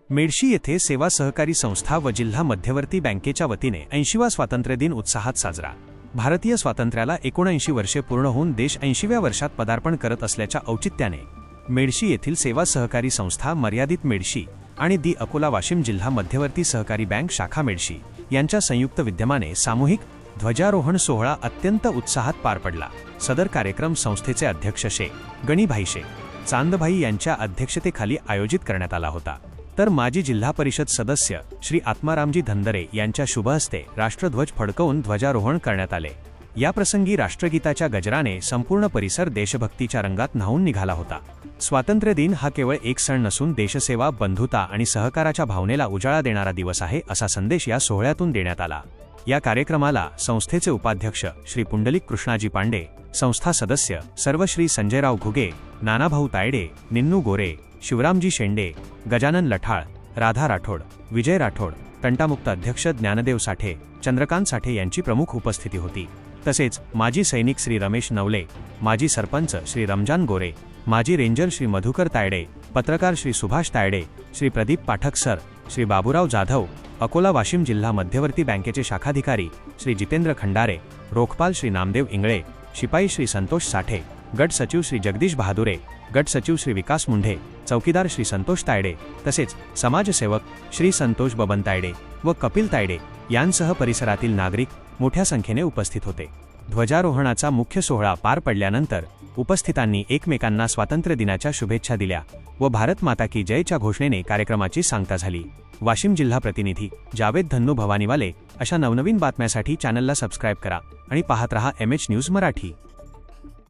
मेडशी येथे सेवा सहकारी संस्था व जिल्हा मध्यवर्ती बँकेच्या वतीने 80वा स्वातंत्र्य दिन उत्साहात साजरा। भारतीय स्वातंत्र्याला 79 वर्षे पूर्ण होऊन देश 80व्या वर्षात पदार्पण करत असल्याच्या औचित्याने मेडशी येथील सेवा सहकारी संस्था मर्यादित मेडशी आणि दी अकोला वाशिम जिल्हा मध्यवर्ती सहकारी बँक शाखा मेडशी यांच्या संयुक्त विद्यमाने सामूहिक ध्वजारोहण सोहळा अत्यंत उत्साहात पार पडला। सदर कार्यक्रम संस्थेचे अध्यक्ष शे. गणीभाई शे. चांदभाई यांच्या अध्यक्षतेखाली आयोजित करण्यात आला होता। तर माजी जिल्हा परिषद सदस्य श्री आत्मारामजी धनदरे यांच्या शुभ हस्ते राष्ट्रध्वज फडकवून ध्वजारोहण करण्यात आले। या प्रसंगी राष्ट्रगीताच्या गजराने संपूर्ण परिसर देशभक्तीच्या रंगात न्हाऊन निघाला होता। स्वातंत्र्य दिन हा केवळ एक सण नसून देशसेवा, बंधुता आणि सहकाराच्या भावनेला उजाळा देणारा दिवस आहे, असा संदेश या सोहळ्यातून देण्यात आला। या कार्यक्रमाला संस्थेचे उपाध्यक्ष श्री पुंडलिक कृष्णाजी पांडे, संस्था सदस्य सर्व श्री संजयराव घुगे, नानाभाऊ तायडे, निन्नू गोरे, शिवरामजी शेंडे, गजानन लठाळ, राधा राठोड, विजय राठोड, तंटामुक्त अध्यक्ष ज्ञानदेव साठे, चंद्रकांत साठे यांची प्रमुख उपस्थिती होती। तसेच माजी सैनिक श्री रमेश नवले, माजी सरपंच श्री रमजान गोरे, माजी रेंजर श्री मधुकर तायडे, पत्रकार श्री सुभाष तायडे, श्री प्रदीप पाठक सर, श्री बाबूराव जाधव, अकोला वाशिम जिल्हा मध्यवर्ती बँकेचे शाखाधिकारी श्री जितेंद्र खंडारे, रोखपाल श्री नामदेव इंगळे, शिपाई श्री संतोष साठे, गट सचिव श्री जगदीश बहादुरे, गट सचिव श्री विकास मुंढे, चौकीदार श्री संतोष तायडे, तसेच समाजसेवक श्री संतोष बबन तायडे व कपिल तायडे यांसह परिसरातील नागरिक मोठ्या संख्येने उपस्थित होते। ध्वजारोहणाचा मुख्य सोहळा पार पडल्यानंतर उपस्थितांनी एकमेकांना स्वातंत्र्य दिनाच्या शुभेच्छा दिल्या व भारत माता की जयच्या घोषणेने कार्यक्रमाची सांगता झाली। वाशिम जिल्हा प्रतिनिधी जावेद धन्नू भवानीवाले अशा नवनवीन बातम्यासाठी चॅनलला सबस्क्राईब करा आणि पाहत रहा MH न्यूज मराठी।